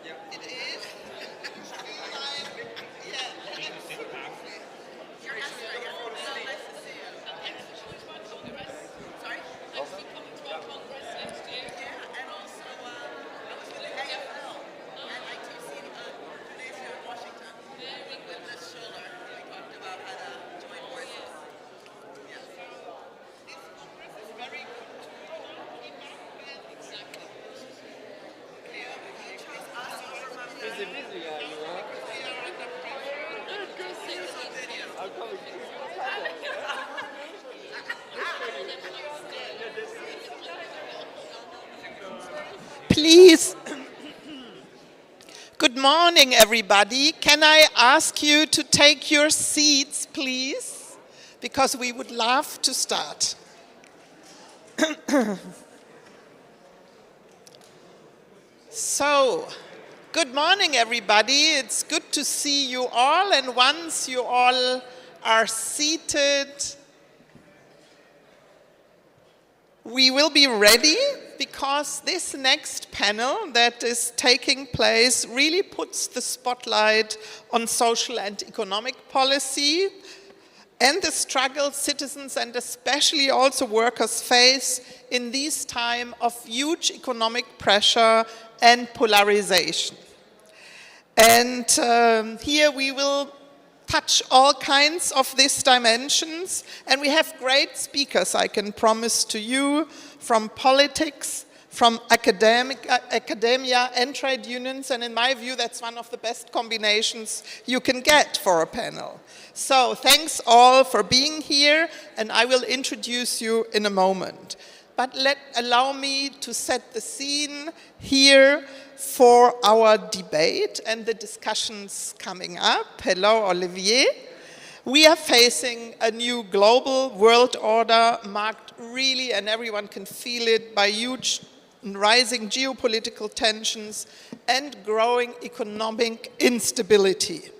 It is. You're Esther. So nice to see you. Sorry? Yeah, and also I was with the AFL and ITC Gymnasium in Washington with Liz Schuller. We talked about how to join forces. Yeah. This conference is very good to keep up with. Exactly. Okay, we chose us over my Busy, busy guy, you know? because we are under pressure to see some video. I'm coming to Please. Good morning, everybody. Can I ask you to take your seats, please? Because we would love to start. So, good morning, everybody. It's good to see you all. And once you all are seated, we will be ready because this next panel that is taking place really puts the spotlight on social and economic policy and the struggles citizens and especially also workers face in these times of huge economic pressure and polarization. And here we will touch all kinds of these dimensions, and we have great speakers, I can promise to you, from politics, from academia and trade unions, and in my view that's one of the best combinations you can get for a panel. So thanks all for being here, and I will introduce you in a moment. But allow me to set the scene here for our debate and the discussions coming up. Hello, Olivier. We are facing a new global world order marked really, and everyone can feel it, by huge rising geopolitical tensions and growing economic instability.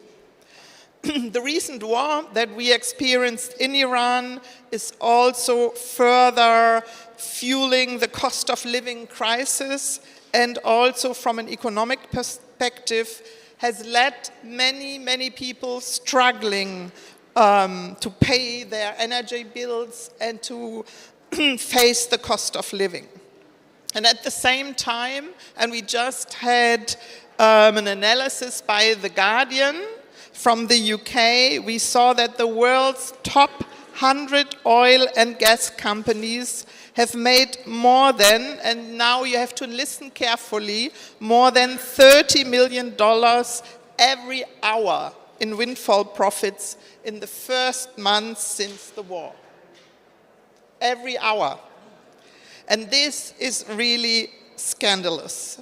The recent war that we experienced in Iran is also further fueling the cost of living crisis, and also from an economic perspective has led many people struggling to pay their energy bills and to face the cost of living. And at the same time, and we just had an analysis by The Guardian from the UK, we saw that the world's top 100 oil and gas companies have made more than, and now you have to listen carefully, more than $30 million every hour in windfall profits in the first month since the war. Every hour. And this is really scandalous.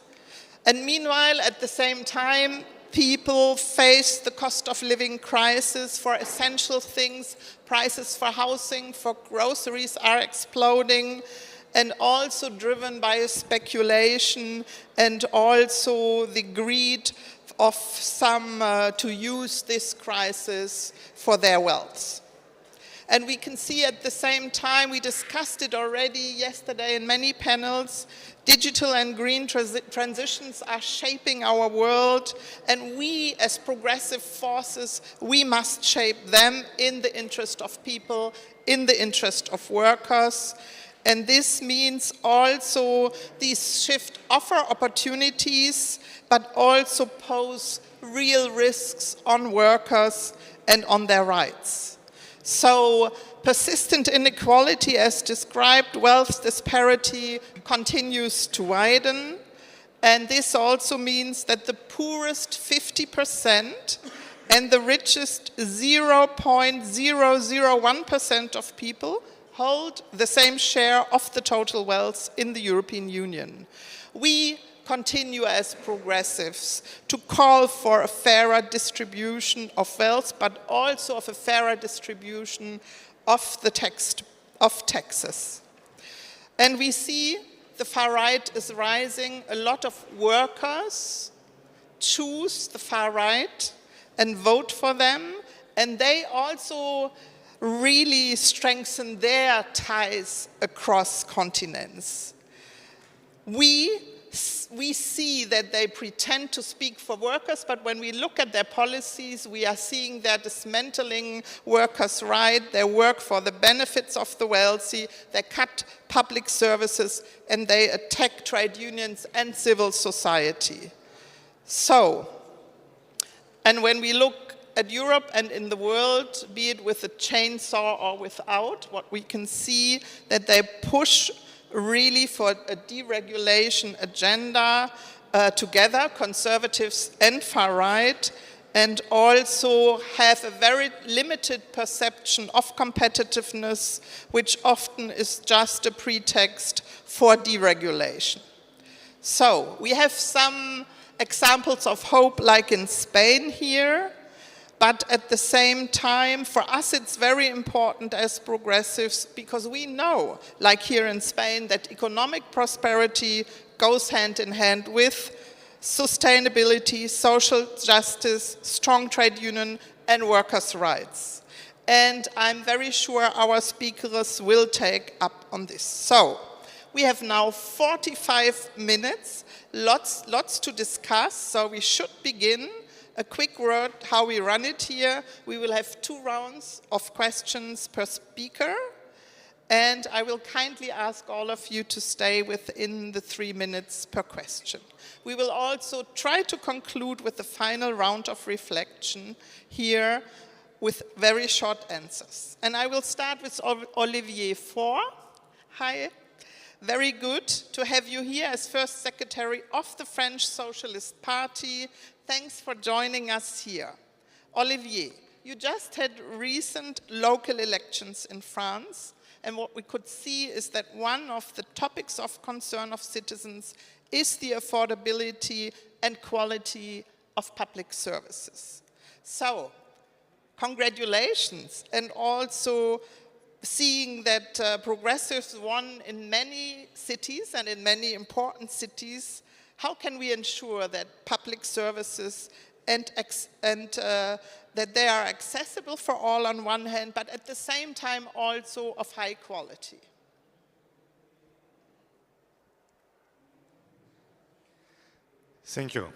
And meanwhile, at the same time, people face the cost of living crisis for essential things. Prices for housing, for groceries are exploding, and also driven by a speculation and also the greed of some to use this crisis for their wealth. And we can see at the same time, we discussed it already yesterday in many panels, digital and green transitions are shaping our world, and we as progressive forces, we must shape them in the interest of people, in the interest of workers. And this means also these shifts offer opportunities, but also pose real risks on workers and on their rights. So persistent inequality as described, wealth disparity continues to widen. And this also means that the poorest 50% and the richest 0.001% of people hold the same share of the total wealth in the European Union. We continue as progressives to call for a fairer distribution of wealth, but also of a fairer distribution of the taxes. And we see the far right is rising. A lot of workers choose the far right and vote for them, and they also really strengthen their ties across continents. We we see that they pretend to speak for workers, but when we look at their policies, we are seeing they're dismantling workers' rights, they work for the benefits of the wealthy, they cut public services, and they attack trade unions and civil society. So, and when we look at Europe and in the world, be it with a chainsaw or without, what we can see that they push really for a deregulation agenda together, conservatives and far right, and also have a very limited perception of competitiveness, which often is just a pretext for deregulation. So we have some examples of hope like in Spain here, but at the same time, for us it's very important as progressives because we know, like here in Spain, that economic prosperity goes hand in hand with sustainability, social justice, strong trade union, and workers' rights. And I'm very sure our speakers will take up on this. So, we have now 45 minutes, lots to discuss, so we should begin. A quick word how we run it here. We will have 2 rounds of questions per speaker, and I will kindly ask all of you to stay within the 3 minutes per question. We will also try to conclude with the final round of reflection here with very short answers. And I will start with Olivier Faure. Hi. Very good to have you here as first secretary of the French Socialist Party. Thanks for joining us here. Olivier, you just had recent local elections in France, and what we could see is that one of the topics of concern of citizens is the affordability and quality of public services. So, congratulations, and also seeing that progressives won in many cities and in many important cities. How can we ensure that public services and that they are accessible for all on one hand, but at the same time also of high quality? Thank you.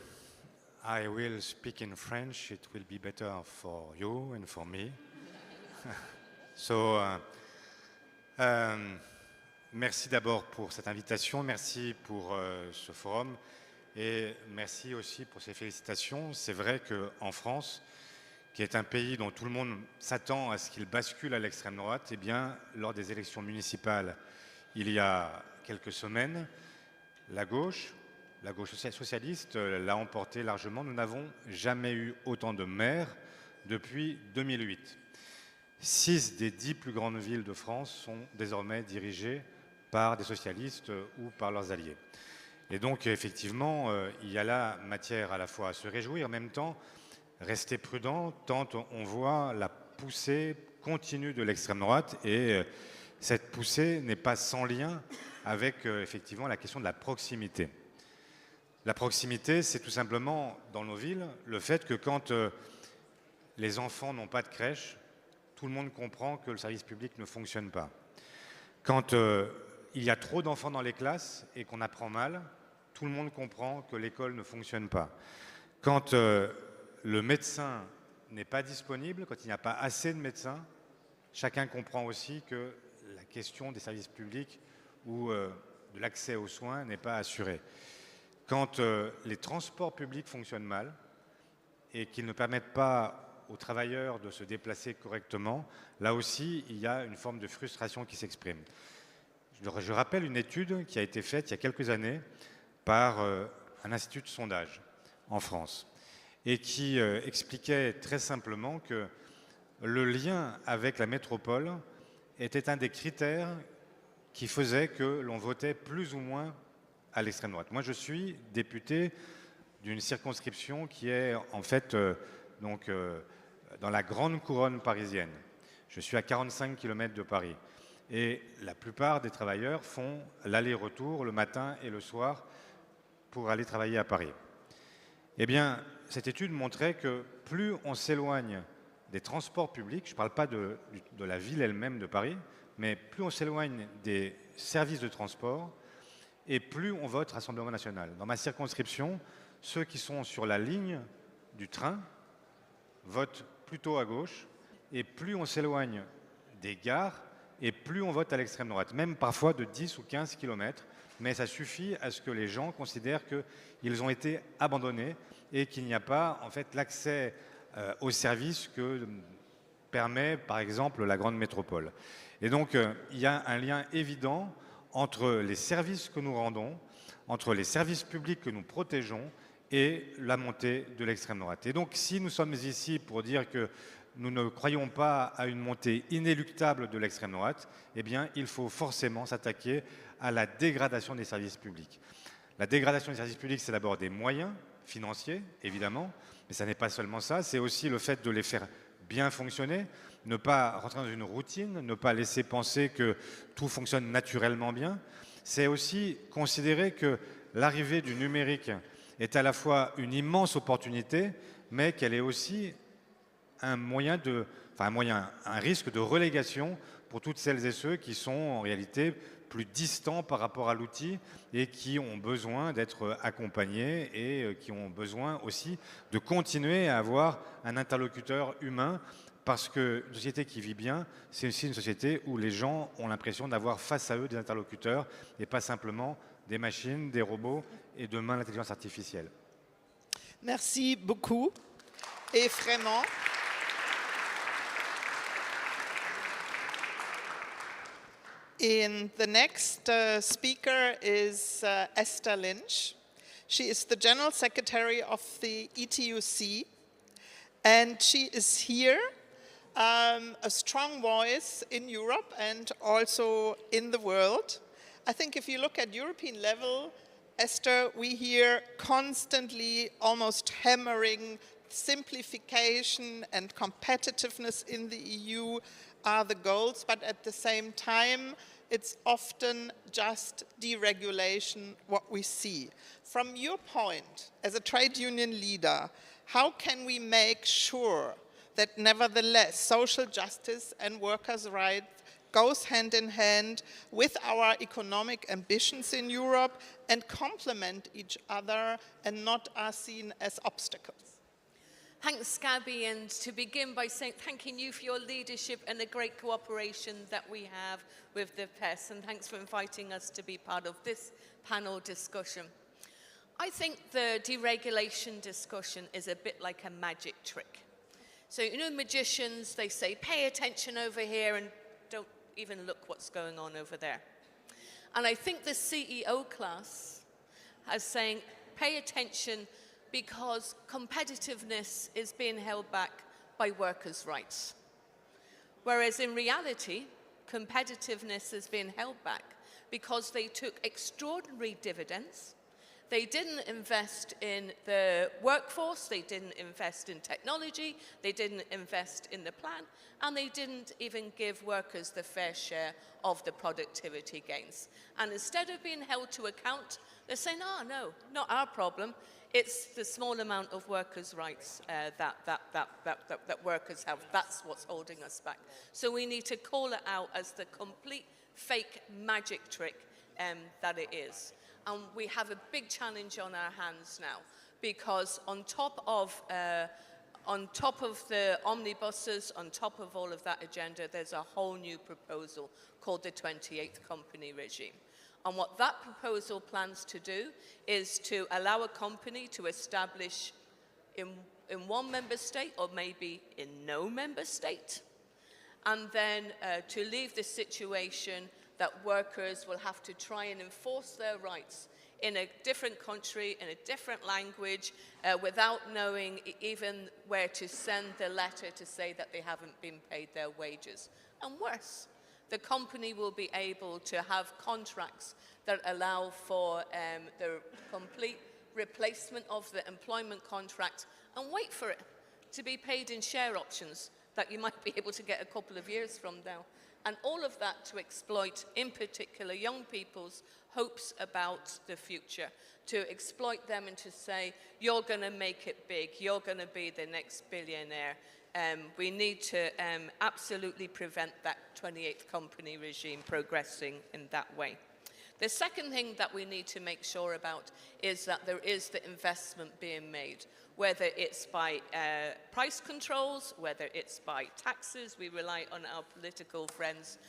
I will speak in French. It will be better for you and for me. Merci d'abord pour cette invitation, merci pour ce forum et merci aussi pour ces félicitations. C'est vrai qu'en France, qui est un pays dont tout le monde s'attend à ce qu'il bascule à l'extrême droite, eh bien, lors des élections municipales, il y a quelques semaines, la gauche socialiste l'a emporté largement. Nous n'avons jamais eu autant de maires depuis 2008. 6 des 10 plus grandes villes de France sont désormais dirigées par des socialistes ou par leurs alliés. Et donc, effectivement, il y a là matière à la fois à se réjouir, en même temps, rester prudent, tant on voit la poussée continue de l'extrême droite, et cette poussée n'est pas sans lien avec, effectivement, la question de la proximité. La proximité, c'est tout simplement, dans nos villes, le fait que quand les enfants n'ont pas de crèche, tout le monde comprend que le service public ne fonctionne pas. Quand il y a trop d'enfants dans les classes et qu'on apprend mal, tout le monde comprend que l'école ne fonctionne pas. Quand le médecin n'est pas disponible, quand il n'y a pas assez de médecins, chacun comprend aussi que la question des services publics ou de l'accès aux soins n'est pas assurée. Quand les transports publics fonctionnent mal et qu'ils ne permettent pas aux travailleurs de se déplacer correctement, là aussi, il y a une forme de frustration qui s'exprime. Je rappelle une étude qui a été faite il y a quelques années par un institut de sondage en France et qui expliquait très simplement que le lien avec la métropole était un des critères qui faisait que l'on votait plus ou moins à l'extrême droite. Moi, je suis député d'une circonscription qui est en fait dans la grande couronne parisienne. Je suis à 45 km de Paris. Et la plupart des travailleurs font l'aller-retour le matin et le soir pour aller travailler à Paris. Eh bien, cette étude montrait que plus on s'éloigne des transports publics, je ne parle pas de la ville elle-même de Paris, mais plus on s'éloigne des services de transport, et plus on vote Rassemblement national. Dans ma circonscription, ceux qui sont sur la ligne du train votent plutôt à gauche, et plus on s'éloigne des gares, et plus on vote à l'extrême droite, même parfois de 10 ou 15 kilomètres, mais ça suffit à ce que les gens considèrent qu'ils ont été abandonnés et qu'il n'y a pas en fait l'accès aux services que permet par exemple la grande métropole. Et donc il y a un lien évident entre les services que nous rendons, entre les services publics que nous protégeons et la montée de l'extrême droite. Et donc si nous sommes ici pour dire que nous ne croyons pas à une montée inéluctable de l'extrême droite, eh bien, il faut forcément s'attaquer à la dégradation des services publics. La dégradation des services publics, c'est d'abord des moyens financiers, évidemment, mais ça n'est pas seulement ça, c'est aussi le fait de les faire bien fonctionner, ne pas rentrer dans une routine, ne pas laisser penser que tout fonctionne naturellement bien. C'est aussi considérer que l'arrivée du numérique est à la fois une immense opportunité, mais qu'elle est aussi un risque de relégation pour toutes celles et ceux qui sont en réalité plus distants par rapport à l'outil et qui ont besoin d'être accompagnés et qui ont besoin aussi de continuer à avoir un interlocuteur humain, parce qu'une société qui vit bien, c'est aussi une société où les gens ont l'impression d'avoir face à eux des interlocuteurs et pas simplement des machines, des robots et demain l'intelligence artificielle. Merci beaucoup. Et vraiment, the next speaker is Esther Lynch. She is the General Secretary of the ETUC, and she is here, a strong voice in Europe and also in the world. I think if you look at European level, Esther, we hear constantly almost hammering simplification and competitiveness in the EU are the goals, but at the same time, it's often just deregulation what we see. From your point, as a trade union leader, how can we make sure that nevertheless social justice and workers' rights goes hand in hand with our economic ambitions in Europe and complement each other and not are seen as obstacles? Thanks, Gabby, and to begin by thanking you for your leadership and the great cooperation that we have with the PES, and thanks for inviting us to be part of this panel discussion. I think the deregulation discussion is a bit like a magic trick. So, you know, magicians, they say, pay attention over here and don't even look what's going on over there. And I think the CEO class is saying, pay attention because competitiveness is being held back by workers' rights. Whereas in reality, competitiveness is being held back because they took extraordinary dividends. They didn't invest in the workforce, they didn't invest in technology, they didn't invest in the plan, and they didn't even give workers the fair share of the productivity gains. And instead of being held to account, they're saying, oh, no, not our problem. It's the small amount of workers' rights that workers have. That's what's holding us back. So we need to call it out as the complete fake magic trick that it is. And we have a big challenge on our hands now, because on top of the omnibuses, on top of all of that agenda, there's a whole new proposal called the 28th Company Regime. And what that proposal plans to do is to allow a company to establish in one member state or maybe in no member state, and then to leave the situation that workers will have to try and enforce their rights in a different country, in a different language, without knowing even where to send the letter to say that they haven't been paid their wages. And worse, the company will be able to have contracts that allow for the complete replacement of the employment contract and wait for it to be paid in share options that you might be able to get a couple of years from now. And all of that to exploit, in particular, young people's hopes about the future, to exploit them and to say, you're going to make it big, you're going to be the next billionaire. We need to absolutely prevent that 28th company regime progressing in that way. The second thing that we need to make sure about is that there is the investment being made, whether it's by price controls, whether it's by taxes. We rely on our political friends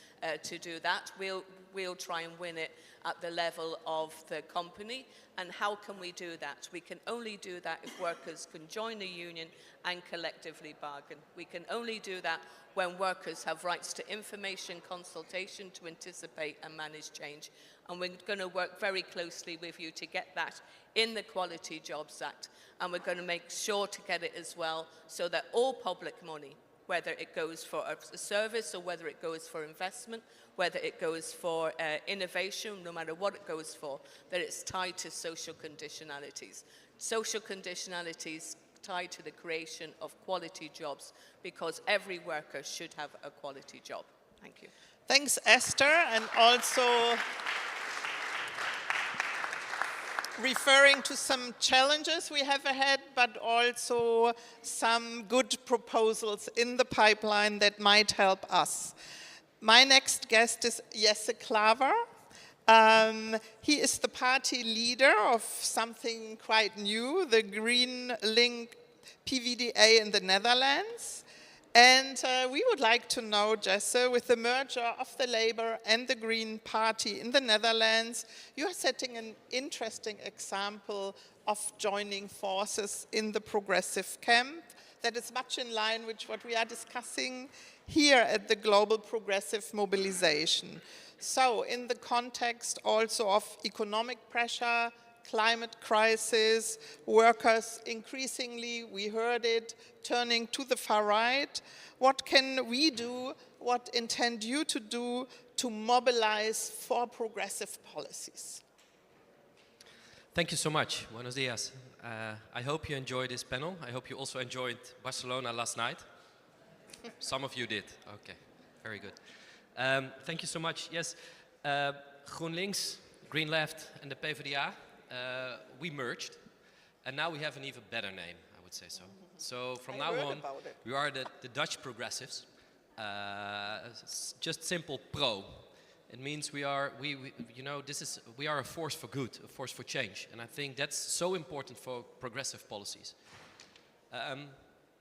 to do that. We'll try and win it at the level of the company. And how can we do that? We can only do that if workers can join a union and collectively bargain. We can only do that when workers have rights to information, consultation, to anticipate and manage change. And we're going to work very closely with you to get that in the Quality Jobs Act. And we're going to make sure to get it as well so that all public money, whether it goes for a service or whether it goes for investment, whether it goes for innovation, no matter what it goes for, that it's tied to social conditionalities. Social conditionalities tied to the creation of quality jobs, because every worker should have a quality job. Thank you. Thanks, Esther, and also referring to some challenges we have ahead, but also some good proposals in the pipeline that might help us. My next guest is Jesse Klaver. He is the party leader of something quite new, the Green Link PVDA in the Netherlands. And we would like to know, Jesse, with the merger of the Labour and the Green Party in the Netherlands, you are setting an interesting example of joining forces in the progressive camp that is much in line with what we are discussing here at the Global Progressive Mobilization. So in the context also of economic pressure, climate crisis, workers increasingly, we heard it, turning to the far right. What can we do, what intend you to do to mobilize for progressive policies? Thank you so much. Buenos dias. I hope you enjoyed this panel. I hope you also enjoyed Barcelona last night. Some of you did. Okay, very good. Thank you so much. Yes, GroenLinks, Green Left, and the PvdA, we merged, and now we have an even better name, I would say so. So from now on, we are the Dutch progressives. Just simple pro. It means we are a force for good, a force for change, and I think that's so important for progressive policies.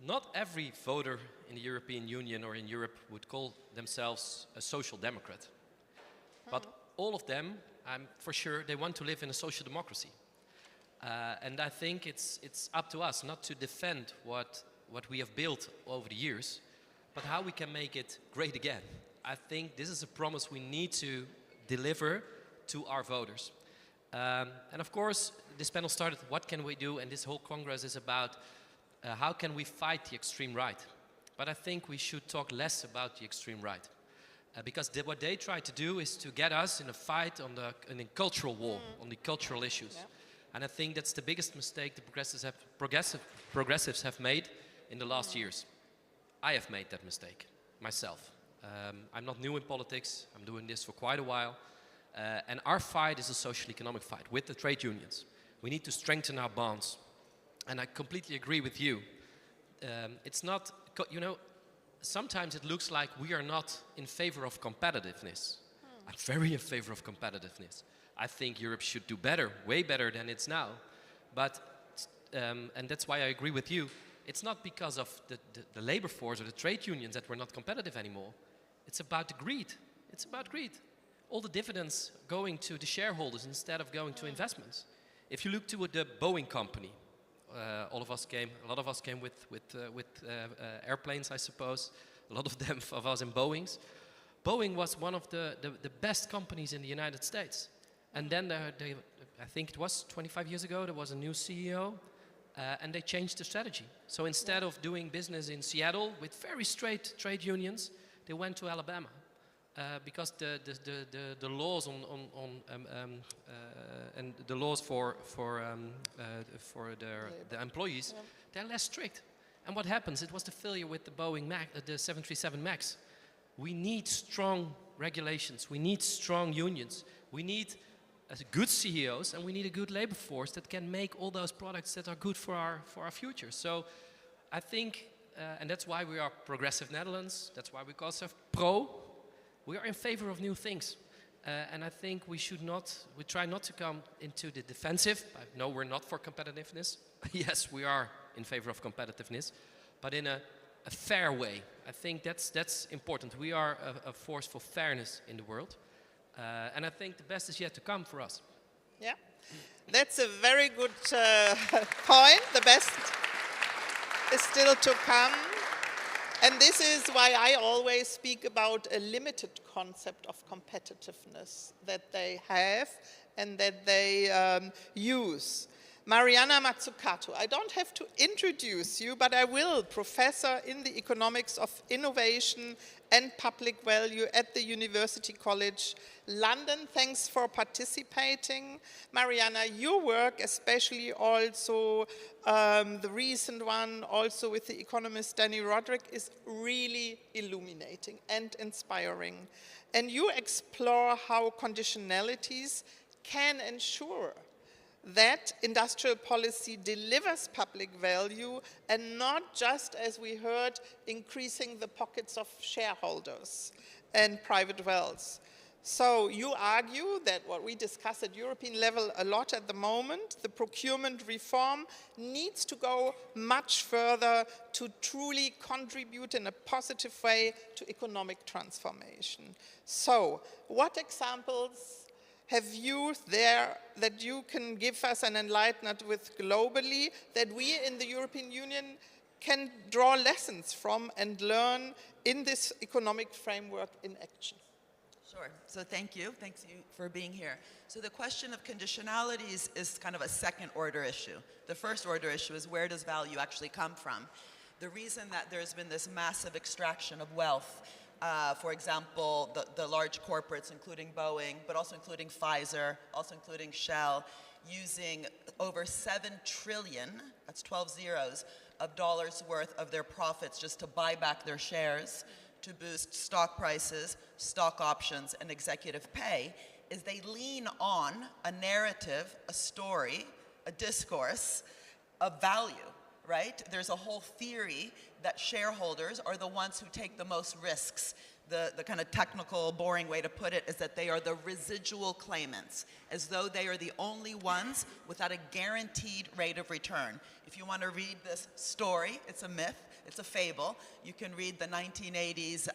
Not every voter in the European Union or in Europe would call themselves a social democrat, but all of them, I'm for sure, they want to live in a social democracy. And I think it's up to us not to defend what we have built over the years, but how we can make it great again. I think this is a promise we need to deliver to our voters. And of course, this panel started, what can we do? And this whole Congress is about how can we fight the extreme right? But I think we should talk less about the extreme right. Because what they try to do is to get us in a fight on a cultural war, on the cultural issues. Yeah. And I think that's the biggest mistake the progressives have made in the last years. I have made that mistake myself. I'm not new in politics. I'm doing this for quite a while. And our fight is a social economic fight with the trade unions. We need to strengthen our bonds. And I completely agree with you. It's not, sometimes it looks like we are not in favor of competitiveness. I'm very in favor of competitiveness. I think Europe should do better, way better than it's now. But, and that's why I agree with you, it's not because of the labor force or the trade unions that we're not competitive anymore. It's about the greed. It's about greed. All the dividends going to the shareholders instead of going to investments. If you look to the Boeing company, a lot of us came with airplanes, I suppose. A lot of us in Boeings. Boeing was one of the best companies in the United States. And then I think it was 25 years ago, there was a new CEO, and they changed the strategy. So instead of doing business in Seattle with very straight trade unions, they went to Alabama. Because the laws and the laws for the employees, they're less strict. And what happens? It was the failure with the Boeing the 737 MAX. We need strong regulations. We need strong unions. We need good CEOs, and we need a good labor force that can make all those products that are good for our future. So I think, and that's why we are Progressive Netherlands. That's why we call ourselves pro. We are in favor of new things. And I think we try not to come into the defensive. No, we're not for competitiveness. Yes, we are in favor of competitiveness, but in a fair way. I think that's important. We are a force for fairness in the world. And I think the best is yet to come for us. Yeah, that's a very good point. The best is still to come. And this is why I always speak about a limited concept of competitiveness that they have and that they use. Mariana Mazzucato, I don't have to introduce you, but I will, professor in the economics of innovation and public value at the University College London. Thanks for participating. Mariana, your work, especially also the recent one, also with the economist Danny Roderick, is really illuminating and inspiring. And you explore how conditionalities can ensure that industrial policy delivers public value and not just, as we heard, increasing the pockets of shareholders and private wealth. So you argue that what we discuss at European level a lot at the moment, the procurement reform needs to go much further to truly contribute in a positive way to economic transformation. So what examples have you there that you can give us an enlightenment with globally that we in the European Union can draw lessons from and learn in this economic framework in action? Sure. So thank you. Thanks you for being here. So the question of conditionalities is kind of a second order issue. The first order issue is where does value actually come from? The reason that there's been this massive extraction of wealth, for example, the large corporates, including Boeing, but also including Pfizer, also including Shell, using over 7 trillion, that's 12 zeros, of dollars worth of their profits just to buy back their shares, to boost stock prices, stock options, and executive pay, is they lean on a narrative, a story, a discourse of value. Right? There's a whole theory that shareholders are the ones who take the most risks. The kind of technical, boring way to put it is that they are the residual claimants, as though they are the only ones without a guaranteed rate of return. If you want to read this story, it's a myth, it's a fable. You can read the 1980s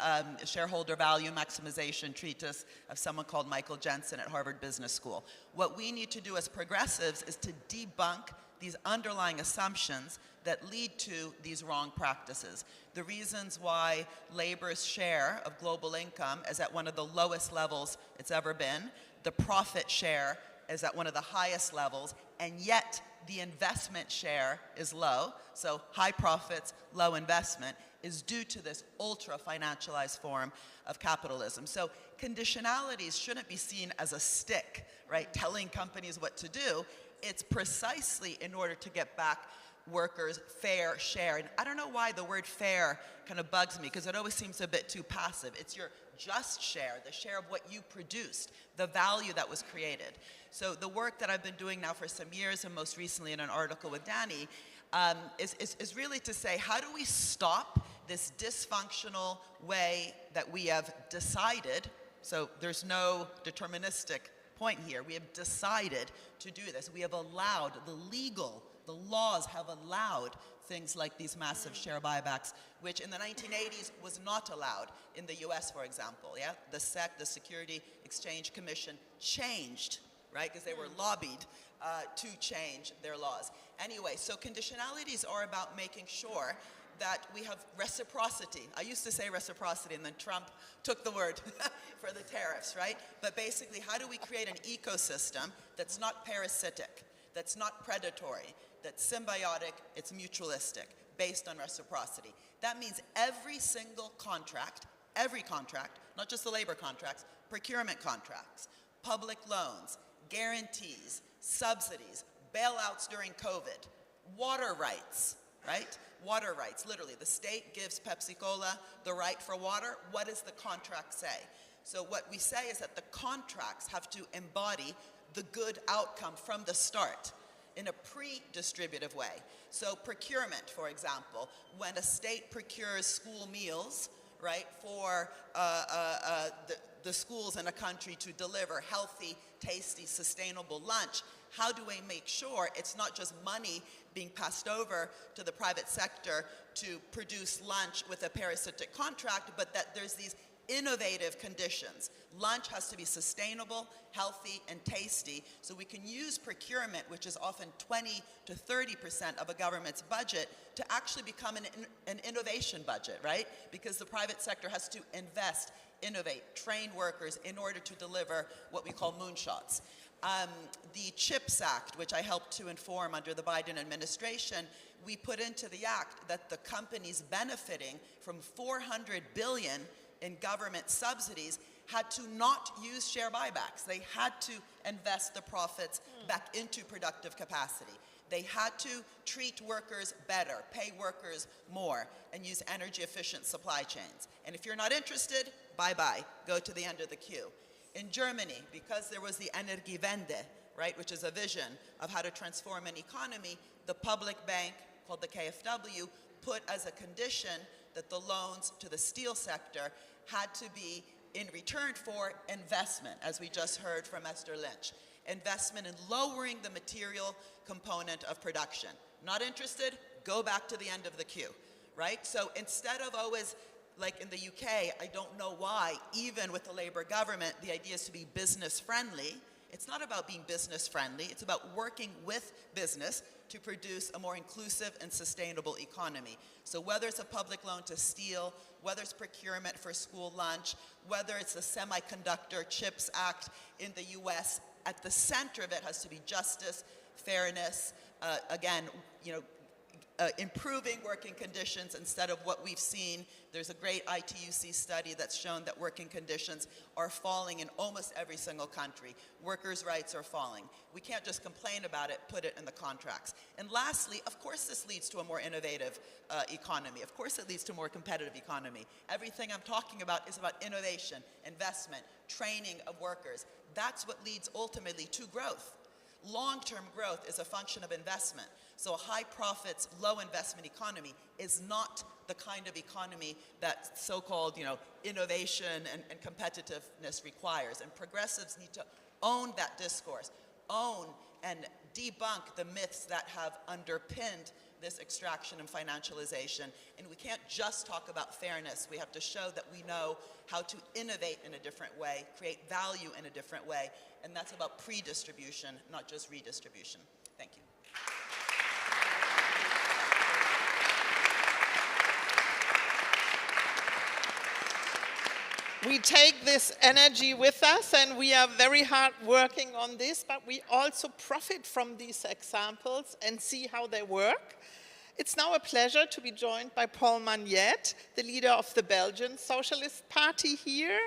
shareholder value maximization treatise of someone called Michael Jensen at Harvard Business School. What we need to do as progressives is to debunk these underlying assumptions that lead to these wrong practices. The reasons why labor's share of global income is at one of the lowest levels it's ever been, the profit share is at one of the highest levels, and yet the investment share is low, so high profits, low investment, is due to this ultra-financialized form of capitalism. So conditionalities shouldn't be seen as a stick, right, telling companies what to do. It's precisely in order to get back workers' fair share. And I don't know why the word fair kind of bugs me, because it always seems a bit too passive. It's your just share, the share of what you produced, the value that was created. So the work that I've been doing now for some years, and most recently in an article with Danny, is really to say, how do we stop this dysfunctional way that we have decided, so there's no deterministic point here, we have decided to do this. We have allowed, the laws have allowed things like these massive share buybacks, which in the 1980s was not allowed in the US, for example. Yeah? The SEC, the Security Exchange Commission, changed, right? Because they were lobbied to change their laws. Anyway, so conditionalities are about making sure that we have reciprocity. I used to say reciprocity, and then Trump took the word for the tariffs, right? But basically, how do we create an ecosystem that's not parasitic, that's not predatory, that's symbiotic, it's mutualistic, based on reciprocity? That means every single contract, not just the labor contracts, procurement contracts, public loans, guarantees, subsidies, bailouts during COVID, water rights, right? Water rights, literally. The state gives Pepsi-Cola the right for water. What does the contract say? So what we say is that the contracts have to embody the good outcome from the start in a pre-distributive way. So procurement, for example, when a state procures school meals, right, for the schools in a country to deliver healthy, tasty, sustainable lunch, how do we make sure it's not just money being passed over to the private sector to produce lunch with a parasitic contract, but that there's these innovative conditions. Lunch has to be sustainable, healthy, and tasty, so we can use procurement, which is often 20 to 30% of a government's budget, to actually become an innovation budget, right? Because the private sector has to invest, innovate, train workers in order to deliver what we call moonshots. The CHIPS Act, which I helped to inform under the Biden administration, we put into the act that the companies benefiting from $400 billion in government subsidies had to not use share buybacks. They had to invest the profits back into productive capacity. They had to treat workers better, pay workers more, and use energy efficient supply chains. And if you're not interested, bye-bye, go to the end of the queue. In Germany, because there was the Energiewende, right, which is a vision of how to transform an economy, the public bank, called the KfW, put as a condition that the loans to the steel sector had to be in return for investment, as we just heard from Esther Lynch. Investment in lowering the material component of production. Not interested? Go back to the end of the queue, right? So instead of always, like in the UK, I don't know why, even with the Labour government, the idea is to be business friendly. It's not about being business friendly, it's about working with business to produce a more inclusive and sustainable economy. So whether it's a public loan to steel, whether it's procurement for school lunch, whether it's the Semiconductor Chips Act in the US, at the center of it has to be justice, fairness, again, improving working conditions instead of what we've seen. There's a great ITUC study that's shown that working conditions are falling in almost every single country. Workers' rights are falling. We can't just complain about it, put it in the contracts. And lastly, of course this leads to a more innovative economy. Of course it leads to a more competitive economy. Everything I'm talking about is about innovation, investment, training of workers. That's what leads ultimately to growth. Long-term growth is a function of investment. So a high profits, low investment economy is not the kind of economy that so-called innovation and competitiveness requires. And progressives need to own that discourse, own and debunk the myths that have underpinned this extraction and financialization. And we can't just talk about fairness. We have to show that we know how to innovate in a different way, create value in a different way, and that's about pre-distribution, not just redistribution. Thank you. We take this energy with us and we are very hard working on this, but we also profit from these examples and see how they work. It's now a pleasure to be joined by Paul Magnette, the leader of the Belgian Socialist Party here.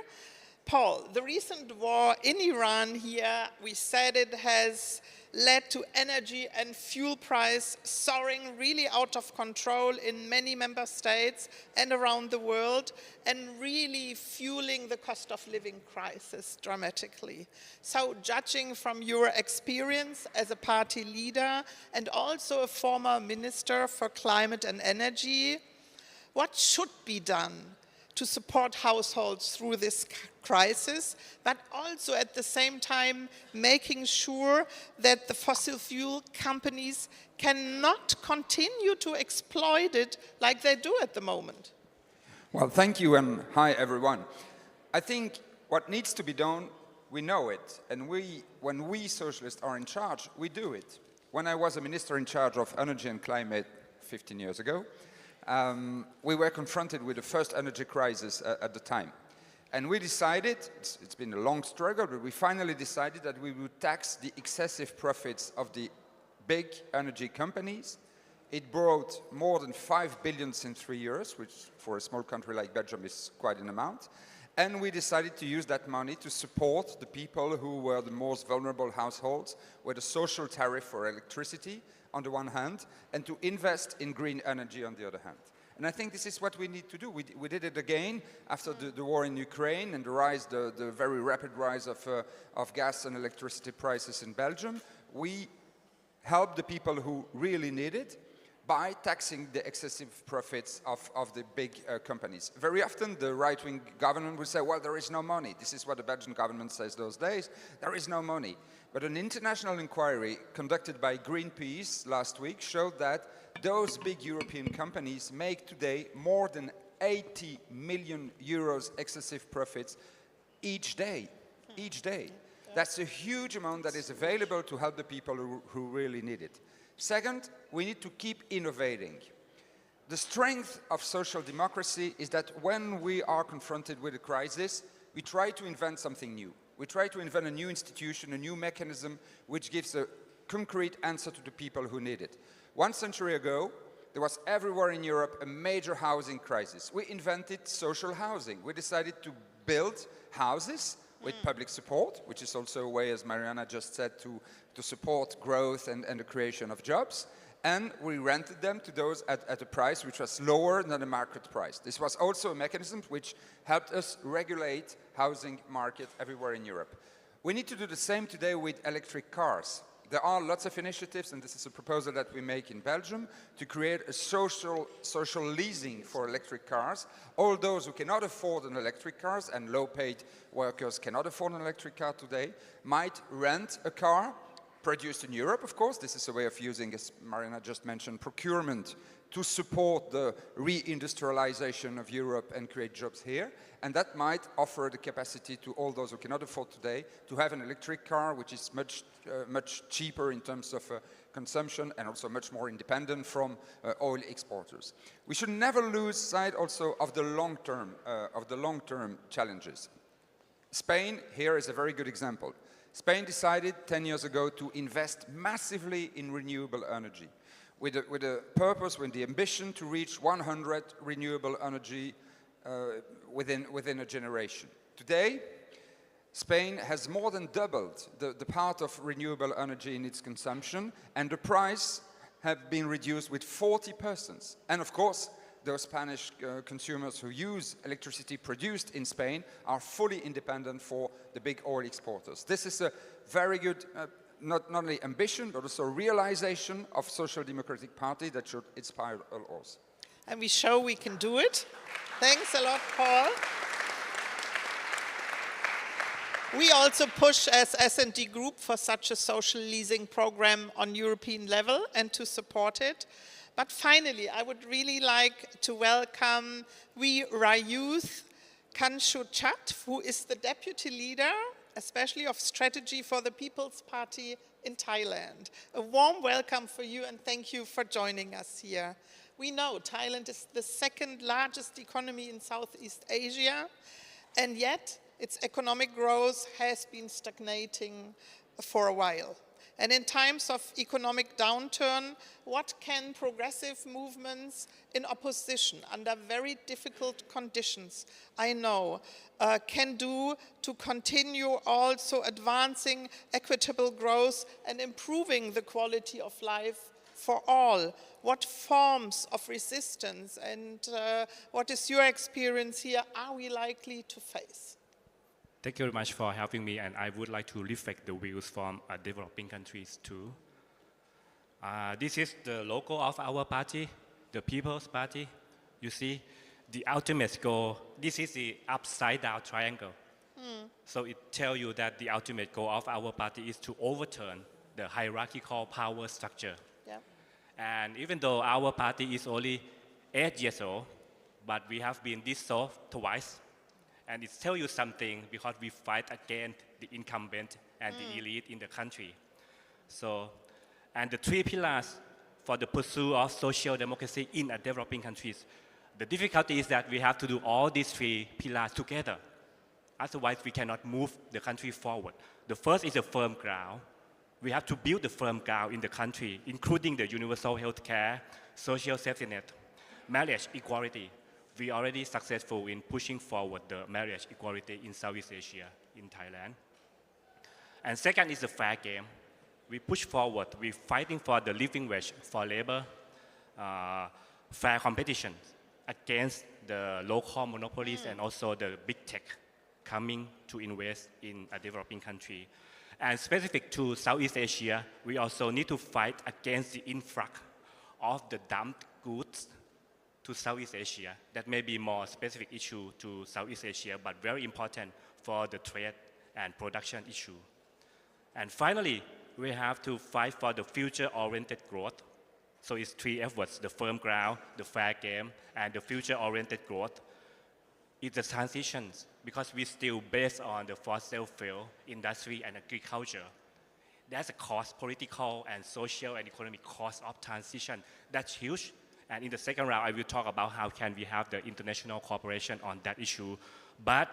Paul, the recent war in Iran here, we said it has led to energy and fuel price soaring really out of control in many member states and around the world, and really fueling the cost of living crisis dramatically. So judging from your experience as a party leader and also a former minister for climate and energy, what should be done to support households through this crisis, but also at the same time making sure that the fossil fuel companies cannot continue to exploit it like they do at the moment? Well, thank you, and hi everyone. I think what needs to be done, we know it, and when we socialists are in charge, we do it. When I was a minister in charge of energy and climate 15 years ago, we were confronted with the first energy crisis at the time. And we decided, it's been a long struggle, but we finally decided that we would tax the excessive profits of the big energy companies. It brought more than 5 billion in 3 years, which for a small country like Belgium is quite an amount. And we decided to use that money to support the people who were the most vulnerable households, with a social tariff for electricity on the one hand, and to invest in green energy on the other hand. And I think this is what we need to do. We did it again after the war in Ukraine and the very rapid rise of gas and electricity prices in Belgium. We helped the people who really need it. by taxing the excessive profits of the big companies. Very often the right-wing government will say, well, there is no money. This is what the Belgian government says those days. There is no money. But an international inquiry conducted by Greenpeace last week showed that those big European companies make today more than 80 million euros excessive profits each day. Each day. That's a huge amount that is available to help the people who really need it. Second, we need to keep innovating. The strength of social democracy is that when we are confronted with a crisis, we try to invent something new. We try to invent a new institution, a new mechanism, which gives a concrete answer to the people who need it. 1 century ago, there was everywhere in Europe a major housing crisis. We invented social housing. We decided to build houses with public support, which is also a way, as Mariana just said, to support growth and the creation of jobs. And we rented them to those at a price which was lower than the market price. This was also a mechanism which helped us regulate housing market everywhere in Europe. We need to do the same today with electric cars. There are lots of initiatives, and this is a proposal that we make in Belgium, to create a social leasing for electric cars. All those who cannot afford an electric car, and low-paid workers cannot afford an electric car today, might rent a car, produced in Europe, of course. This is a way of using, as Mariana just mentioned, procurement to support the reindustrialization of Europe and create jobs here. And that might offer the capacity to all those who cannot afford today to have an electric car, which is much cheaper in terms of consumption and also much more independent from oil exporters. We should never lose sight also of the long-term challenges. Spain here is a very good example. Spain decided 10 years ago to invest massively in renewable energy, with a purpose, with the ambition to reach 100 renewable energy within a generation. Today, Spain has more than doubled the part of renewable energy in its consumption, and the price has been reduced with 40%. And of course, those Spanish consumers who use electricity produced in Spain are fully independent for the big oil exporters. This is a very good not only ambition, but also realization of Social Democratic Party that should inspire all us. And we show we can do it. Thanks a lot, Paul. We also push as S&D Group for such a social leasing program on European level and to support it. But finally, I would really like to welcome Rayuth Kanchuchat, who is the deputy leader, especially of strategy for the People's Party in Thailand. A warm welcome for you and thank you for joining us here. We know Thailand is the second largest economy in Southeast Asia, and yet its economic growth has been stagnating for a while. And in times of economic downturn, what can progressive movements in opposition under very difficult conditions, I know, can do to continue also advancing equitable growth and improving the quality of life for all? What forms of resistance and what is your experience here are we likely to face? Thank you very much for having me, and I would like to reflect the views from developing countries too. This is the logo of our party, the People's Party. You see, the ultimate goal, this is the upside down triangle. So it tells you that the ultimate goal of our party is to overturn the hierarchical power structure. Yeah. And even though our party is only 8 years old, but we have been dissolved twice. And it tells you something because we fight against the incumbent and the elite in the country. So, and the 3 pillars for the pursuit of social democracy in developing countries. The difficulty is that we have to do all these 3 pillars together. Otherwise, we cannot move the country forward. The first is a firm ground. We have to build the firm ground in the country, including the universal health care, social safety net, marriage equality. We are already successful in pushing forward the marriage equality in Southeast Asia, in Thailand. And second is the fair game. We push forward, we're fighting for the living wage for labor, fair competition against the local monopolies and also the big tech coming to invest in a developing country. And specific to Southeast Asia, we also need to fight against the influx of the dumped goods to Southeast Asia. That may be more specific issue to Southeast Asia, but very important for the trade and production issue. And finally, we have to fight for the future-oriented growth. So it's 3 efforts: the firm ground, the fair game, and the future-oriented growth. It's a transition because we still based on the fossil fuel industry and agriculture. There's a cost, political and social and economic cost of transition. That's huge. And in the second round, I will talk about how can we have the international cooperation on that issue. But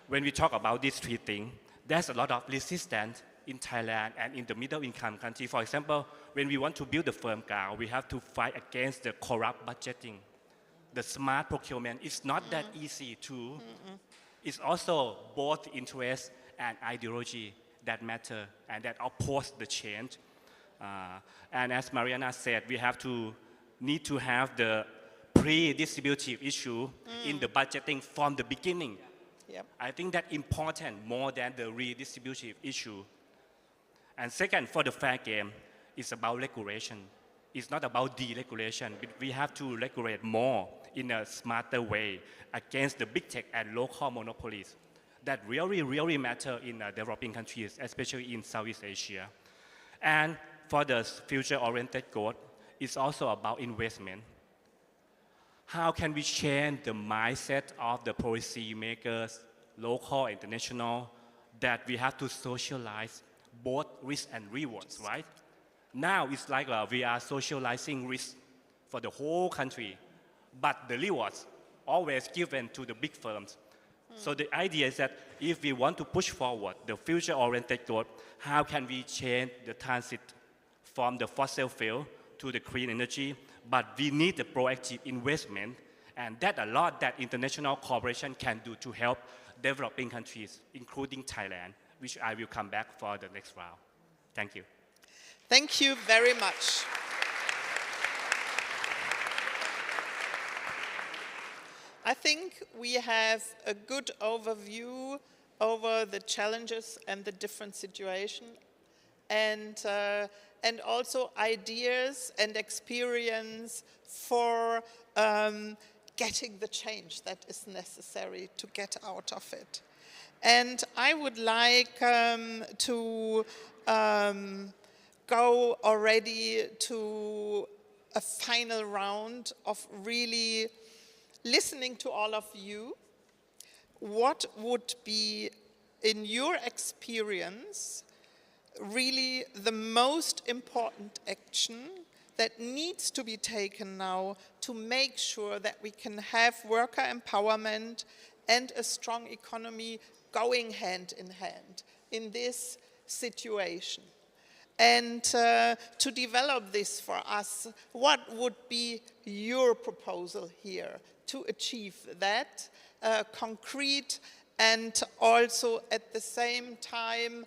when we talk about these 3 things, there's a lot of resistance in Thailand and in the middle income country. For example, when we want to build the firm ground, we have to fight against the corrupt budgeting. The smart procurement is not that easy to. It's also both interest and ideology that matter and that oppose the change. And as Mariana said, we have to need to have the pre-distributive issue in the budgeting from the beginning. Yep. I think that's important more than the redistributive issue. And second, for the fair game, it's about regulation. It's not about deregulation, but we have to regulate more in a smarter way against the big tech and local monopolies that really matter in developing countries, especially in Southeast Asia. And for the future-oriented growth, it's also about investment. How can we change the mindset of the policy makers, local, international, that we have to socialize both risk and rewards, right? Now it's like we are socializing risk for the whole country, but the rewards always given to the big firms. So the idea is that if we want to push forward the future-oriented growth, how can we change the transit from the fossil fuel to the clean energy? But we need the proactive investment, and that a lot that international cooperation can do to help developing countries, including Thailand, which I will come back for the next round. Thank you. Thank you very much. I think we have a good overview over the challenges and the different situations, and also ideas and experience for getting the change that is necessary to get out of it. And I would like to go already to a final round of really listening to all of you. What would be, in your experience, really the most important action that needs to be taken now to make sure that we can have worker empowerment and a strong economy going hand in hand in this situation? And to develop this for us, what would be your proposal here to achieve that concrete and also at the same time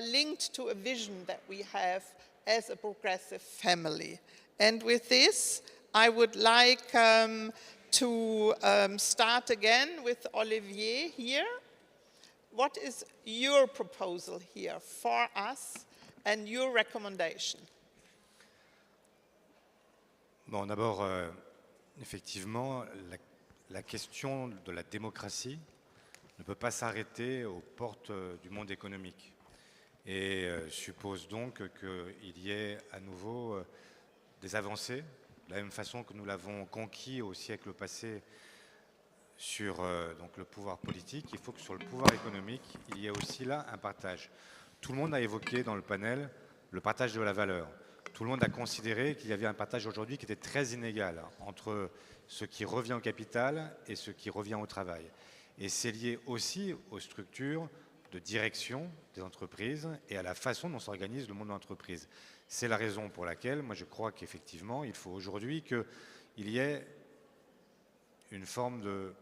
linked to a vision that we have as a progressive family? And with this, I would like to start again with Olivier here. What is your proposal here for us and your recommendation? Bon, d'abord, effectivement, la question de la démocratie ne peut pas s'arrêter aux portes du monde économique et suppose donc qu'il y ait à nouveau des avancées, de la même façon que nous l'avons conquis au siècle passé sur donc le pouvoir politique. Il faut que sur le pouvoir économique, il y ait aussi là un partage. Tout le monde a évoqué dans le panel le partage de la valeur. Tout le monde a considéré qu'il y avait un partage aujourd'hui qui était très inégal entre ce qui revient au capital et ce qui revient au travail. Et c'est lié aussi aux structures de direction des entreprises et à la façon dont s'organise le monde de l'entreprise. C'est la raison pour laquelle, moi je crois qu'effectivement, il faut aujourd'hui qu'il y ait une forme de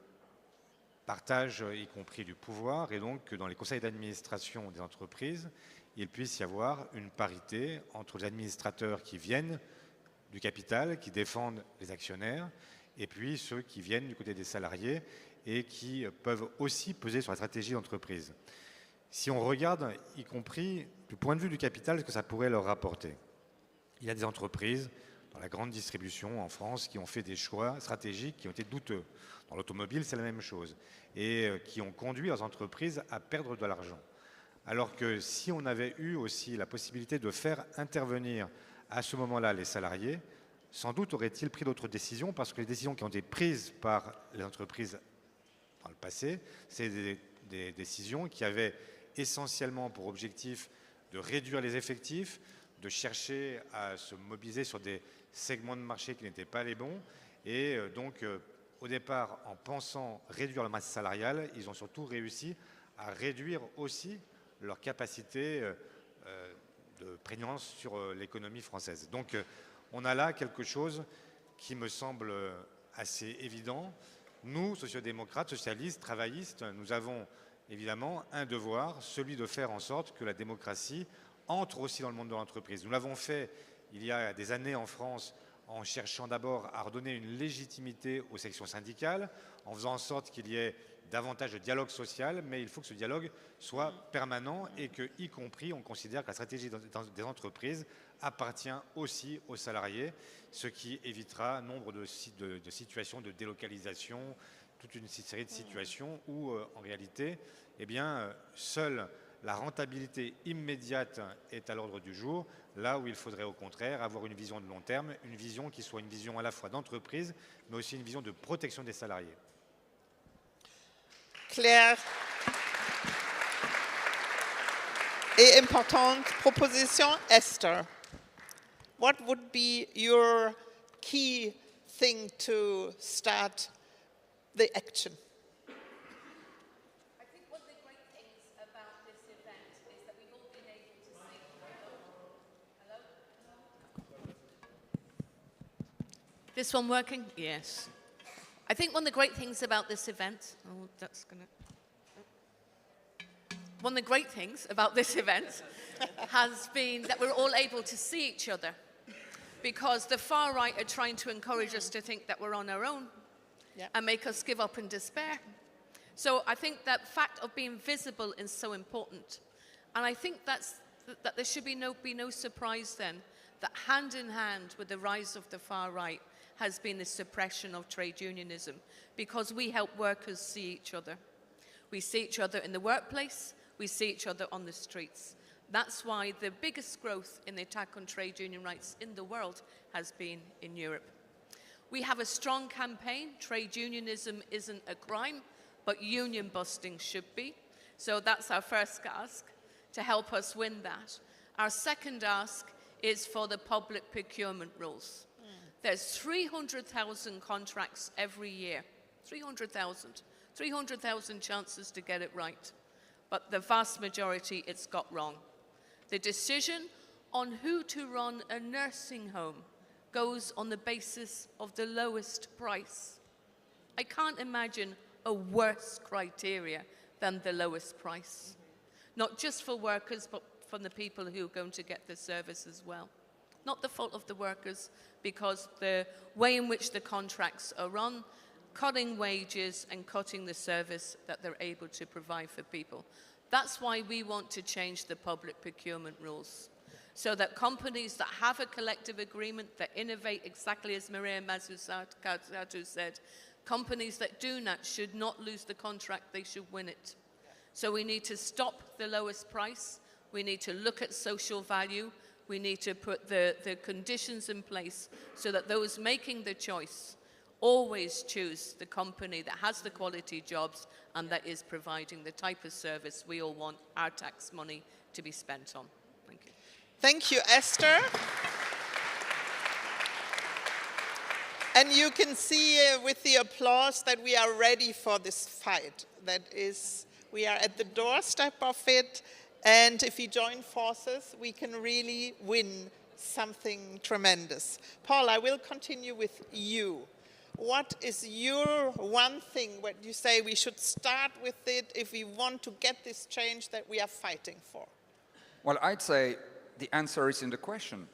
partage, y compris du pouvoir, et donc que dans les conseils d'administration des entreprises, il puisse y avoir une parité entre les administrateurs qui viennent du capital, qui défendent les actionnaires, et puis ceux qui viennent du côté des salariés et qui peuvent aussi peser sur la stratégie d'entreprise. Si on regarde, y compris du point de vue du capital, ce que ça pourrait leur rapporter. Il y a des entreprises dans la grande distribution en France qui ont fait des choix stratégiques qui ont été douteux. Dans l'automobile, c'est la même chose. Et qui ont conduit leurs entreprises à perdre de l'argent. Alors que si on avait eu aussi la possibilité de faire intervenir à ce moment-là les salariés, sans doute auraient-ils pris d'autres décisions, parce que les décisions qui ont été prises par les entreprises dans le passé, c'est des décisions qui avaient essentiellement pour objectif de réduire les effectifs, de chercher à se mobiliser sur des segments de marché qui n'étaient pas les bons. Et donc, au départ, en pensant réduire la masse salariale, ils ont surtout réussi à réduire aussi leur capacité de prégnance sur l'économie française. Donc, on a là quelque chose qui me semble assez évident. Nous, sociodémocrates, socialistes, travaillistes, nous avons évidemment un devoir, celui de faire en sorte que la démocratie entre aussi dans le monde de l'entreprise. Nous l'avons fait il y a des années en France en cherchant d'abord à redonner une légitimité aux sections syndicales, en faisant en sorte qu'il y ait davantage de dialogue social, mais il faut que ce dialogue soit permanent et que, y compris, on considère que la stratégie des entreprises appartient aussi aux salariés, ce qui évitera nombre de situations de délocalisation, toute une série de situations où, en réalité, eh bien, seule la rentabilité immédiate est à l'ordre du jour, là où il faudrait au contraire avoir une vision de long terme, une vision qui soit une vision à la fois d'entreprise, mais aussi une vision de protection des salariés. Claire et importante proposition. Esther, what would be your key thing to start the action? I think one of the great things about this event is that we've all been able to see. Hello? This one working? Yes. I think one of the great things about this event, one of the great things about this event has been that we're all able to see each other, because the far right are trying to encourage us to think that we're on our own and make us give up in despair. So I think that fact of being visible is so important. And I think that there should be no surprise then that hand in hand with the rise of the far right has been the suppression of trade unionism, because we help workers see each other. We see each other in the workplace, we see each other on the streets. That's why the biggest growth in the attack on trade union rights in the world has been in Europe. We have a strong campaign. Trade unionism isn't a crime, but union busting should be. So that's our first ask, to help us win that. Our second ask is for the public procurement rules. There's 300,000 contracts every year, 300,000 chances to get it right. But the vast majority it's got wrong. The decision on who to run a nursing home goes on the basis of the lowest price. I can't imagine a worse criteria than the lowest price. Not just for workers, but for the people who are going to get the service as well. Not the fault of the workers, because the way in which the contracts are run, cutting wages and cutting the service that they're able to provide for people. That's why we want to change the public procurement rules, so that companies that have a collective agreement, that innovate exactly as Maria Mazzucato said, companies that do not should not lose the contract, they should win it. So we need to stop the lowest price, we need to look at social value, we need to put the conditions in place so that those making the choice always choose the company that has the quality jobs and that is providing the type of service we all want our tax money to be spent on. Thank you. Thank you, Esther. And you can see with the applause that we are ready for this fight. That is, we are at the doorstep of it. And if we join forces, we can really win something tremendous. Paul, I will continue with you. What is your one thing what you say we should start with it if we want to get this change that we are fighting for? Well, I'd say the answer is in the question.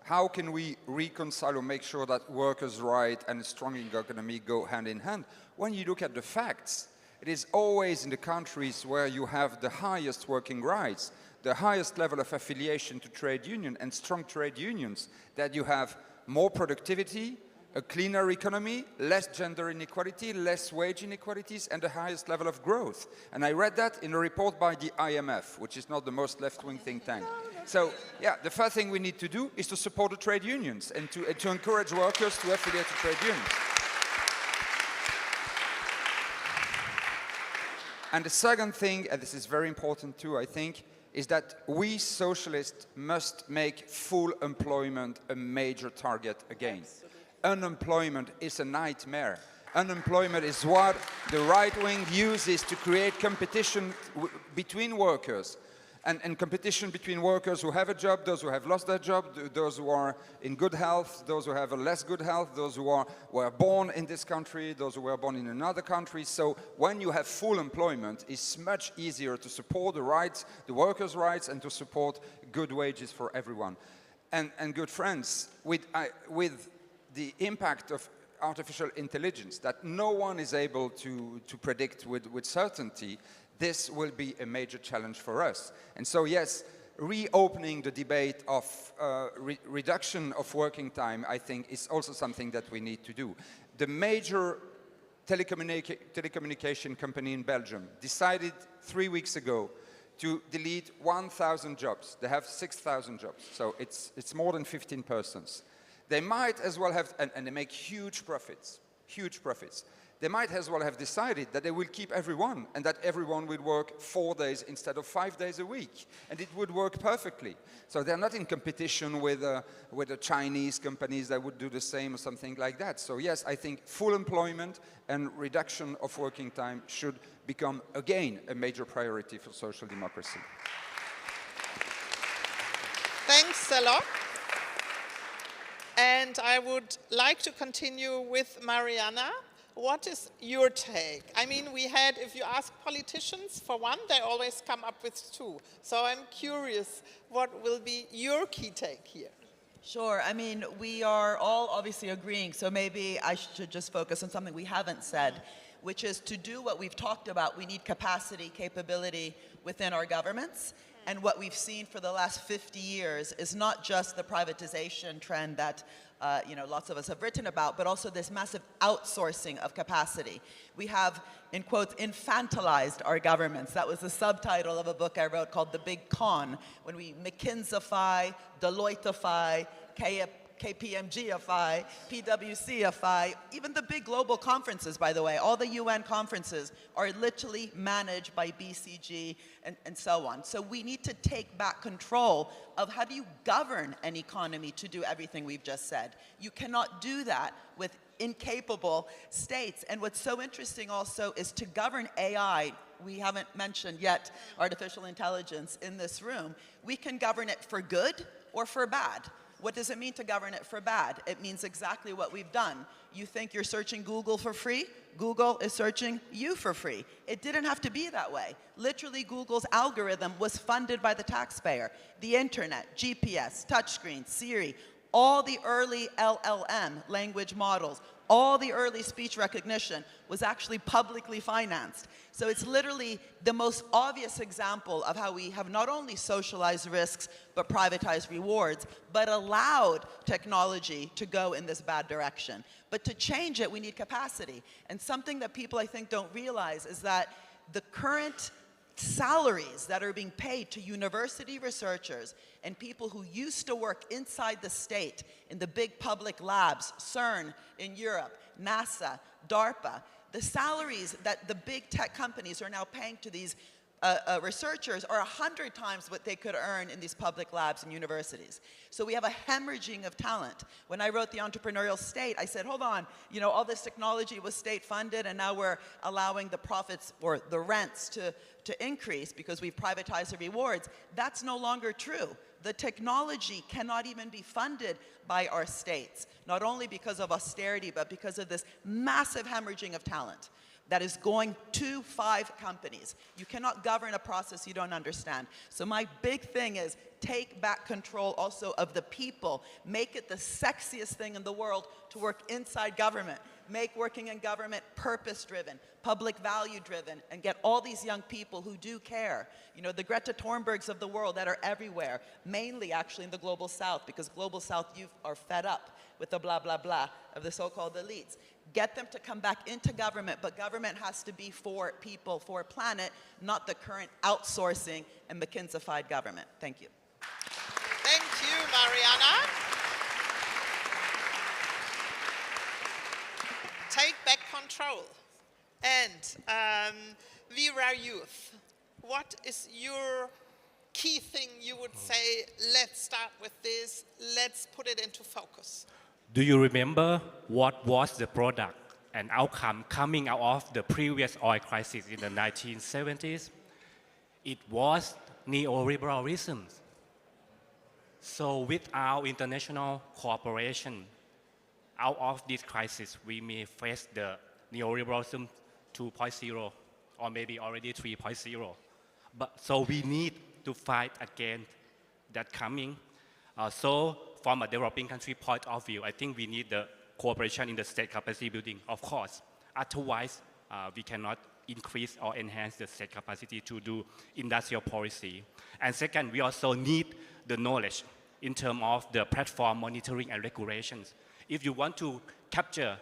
How can we reconcile or make sure that workers' rights and a strong economy go hand in hand? When you look at the facts, it is always in the countries where you have the highest working rights, the highest level of affiliation to trade union and strong trade unions, that you have more productivity, a cleaner economy, less gender inequality, less wage inequalities, and the highest level of growth. And I read that in a report by the IMF, which is not the most left-wing think tank. So, yeah, the first thing we need to do is to support the trade unions and to encourage workers to affiliate to trade unions. And the second thing, and this is very important too, I think, is that we socialists must make full employment a major target again. Unemployment is a nightmare. Unemployment is what the right wing uses to create competition between workers. And competition between workers who have a job, those who have lost their job, those who are in good health, those who have a less good health, those who were born in this country, those who were born in another country. So when you have full employment, it's much easier to support the rights, the workers' rights, and to support good wages for everyone. And good friends, with the impact of artificial intelligence that no one is able to predict with certainty, this will be a major challenge for us. And so, yes, reopening the debate of reduction of working time, I think, is also something that we need to do. The major telecommunication company in Belgium decided 3 weeks ago to delete 1,000 jobs. They have 6,000 jobs, so it's more than 15 persons. They might as well have, and they make huge profits, huge profits. They might as well have decided that they will keep everyone and that everyone will work 4 days instead of 5 days a week. And it would work perfectly. So they're not in competition with the Chinese companies that would do the same or something like that. So yes, I think full employment and reduction of working time should become, again, a major priority for social democracy. Thanks a lot. And I would like to continue with Mariana. What is your take? I mean, if you ask politicians for one, they always come up with two. So I'm curious, what will be your key take here? Sure. I mean, we are all obviously agreeing, so maybe I should just focus on something we haven't said, which is to do what we've talked about, we need capacity, capability within our governments. And what we've seen for the last 50 years is not just the privatization trend that lots of us have written about, but also this massive outsourcing of capacity. We have, in quotes, infantilized our governments. That was the subtitle of a book I wrote called The Big Con, when we McKinseyify, Deloitteify, KPMGify, PwCify, even the big global conferences, by the way, all the UN conferences are literally managed by BCG and so on. So we need to take back control of how do you govern an economy to do everything we've just said. You cannot do that with incapable states. And what's so interesting also is to govern AI, we haven't mentioned yet artificial intelligence in this room, we can govern it for good or for bad. What does it mean to govern it for bad? It means exactly what we've done. You think you're searching Google for free? Google is searching you for free. It didn't have to be that way. Literally, Google's algorithm was funded by the taxpayer. The internet, GPS, touchscreen, Siri, all the early LLM language models, all the early speech recognition was actually publicly financed. So it's literally the most obvious example of how we have not only socialized risks, but privatized rewards, but allowed technology to go in this bad direction. But to change it, we need capacity. And something that people, I think, don't realize is that the current salaries that are being paid to university researchers and people who used to work inside the state in the big public labs, CERN in Europe, NASA, DARPA, the salaries that the big tech companies are now paying to these researchers are 100 times what they could earn in these public labs and universities. So we have a hemorrhaging of talent. When I wrote The Entrepreneurial State, I said, hold on, all this technology was state funded and now we're allowing the profits or the rents to increase because we've privatized the rewards. That's no longer true. The technology cannot even be funded by our states, not only because of austerity, but because of this massive hemorrhaging of talent that is going to 5 companies. You cannot govern a process you don't understand. So my big thing is take back control also of the people. Make it the sexiest thing in the world to work inside government. Make working in government purpose-driven, public value-driven, and get all these young people who do care. The Greta Thunbergs of the world that are everywhere, mainly actually in the Global South, because Global South youth are fed up. with the blah, blah, blah of the so-called elites. Get them to come back into government, but government has to be for people, for planet, not the current outsourcing and McKinsey-fied government. Thank you. Thank you, Mariana. Take back control. And Vera Youth, what is your key thing you would say, let's start with this, let's put it into focus? Do you remember what was the product and outcome coming out of the previous oil crisis in the 1970s? It was neoliberalism. So with our international cooperation, out of this crisis, we may face the neoliberalism 2.0 or maybe already 3.0. But so we need to fight against that coming. So from a developing country point of view, I think we need the cooperation in the state capacity building, of course. Otherwise, we cannot increase or enhance the state capacity to do industrial policy. And second, we also need the knowledge in terms of the platform monitoring and regulations. If you want to capture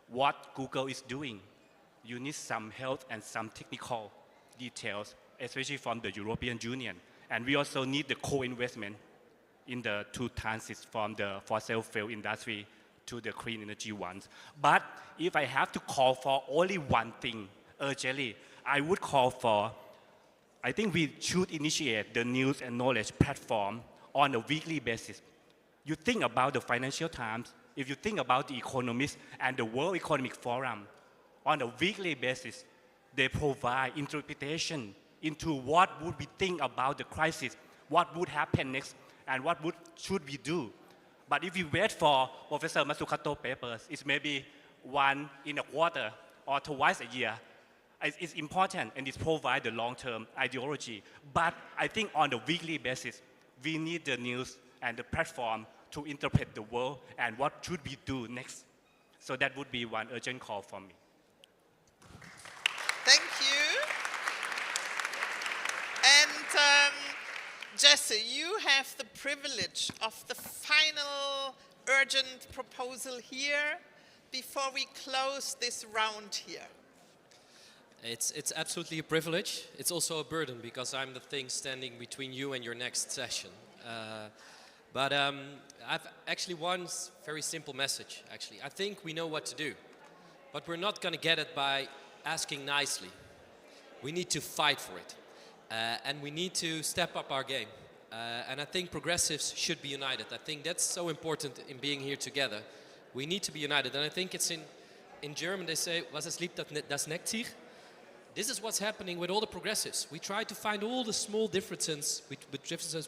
what Google is doing, you need some help and some technical details, especially from the European Union. And we also need the co-investment in the two transits from the fossil fuel industry to the clean energy ones. But if I have to call for only one thing urgently, I would call for, I think we should initiate the news and knowledge platform on a weekly basis. You think about the Financial Times, if you think about the Economist and the World Economic Forum, on a weekly basis, they provide interpretation into what would we think about the crisis, what would happen next, and what should we do. But if you wait for Professor Mazzucato papers, it's maybe one in a quarter or twice a year. It's important and it provides the long-term ideology. But I think on a weekly basis, we need the news and the platform to interpret the world and what should we do next. So that would be one urgent call for me. Thank you. And Jesse, you have the privilege of the final urgent proposal here before we close this round here. It's absolutely a privilege. It's also a burden because I'm the thing standing between you and your next session. But I've actually one very simple message, actually. I think we know what to do, but we're not going to get it by asking nicely. We need to fight for it. And we need to step up our game. And I think progressives should be united. I think that's so important in being here together. We need to be united. And I think it's in German they say, was es liebt, das neckt sich. This is what's happening with all the progressives. We try to find all the small differences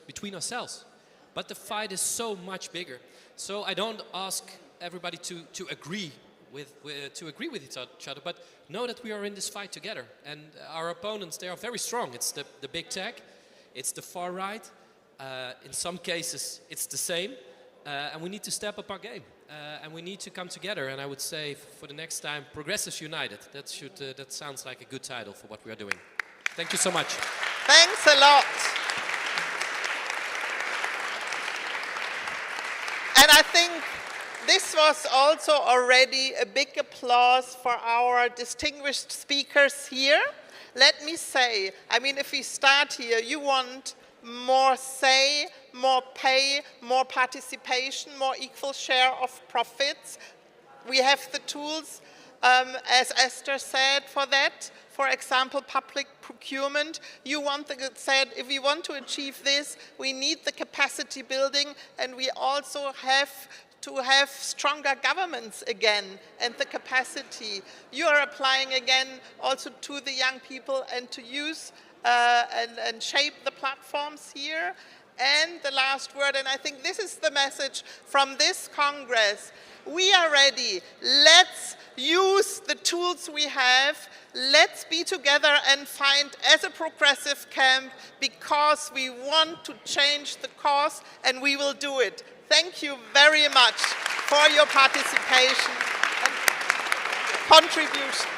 between ourselves. But the fight is so much bigger. So I don't ask everybody to agree with each other, but know that we are in this fight together. And our opponents, they are very strong. It's the big tech, it's the far right. In some cases, it's the same. And we need to step up our game. And we need to come together. And I would say for the next time, Progressives United. That sounds like a good title for what we are doing. Thank you so much. Thanks a lot. And I think this was also already a big applause for our distinguished speakers here. Let me say, I mean, if we start here, you want more say, more pay, more participation, more equal share of profits. We have the tools, as Esther said, for that. For example, public procurement. You said if we want to achieve this, we need the capacity building, and we also have to have stronger governments again and the capacity. You are applying again also to the young people and to use and shape the platforms here. And the last word, and I think this is the message from this Congress, we are ready. Let's use the tools we have. Let's be together and find as a progressive camp because we want to change the course and we will do it. Thank you very much for your participation and contribution.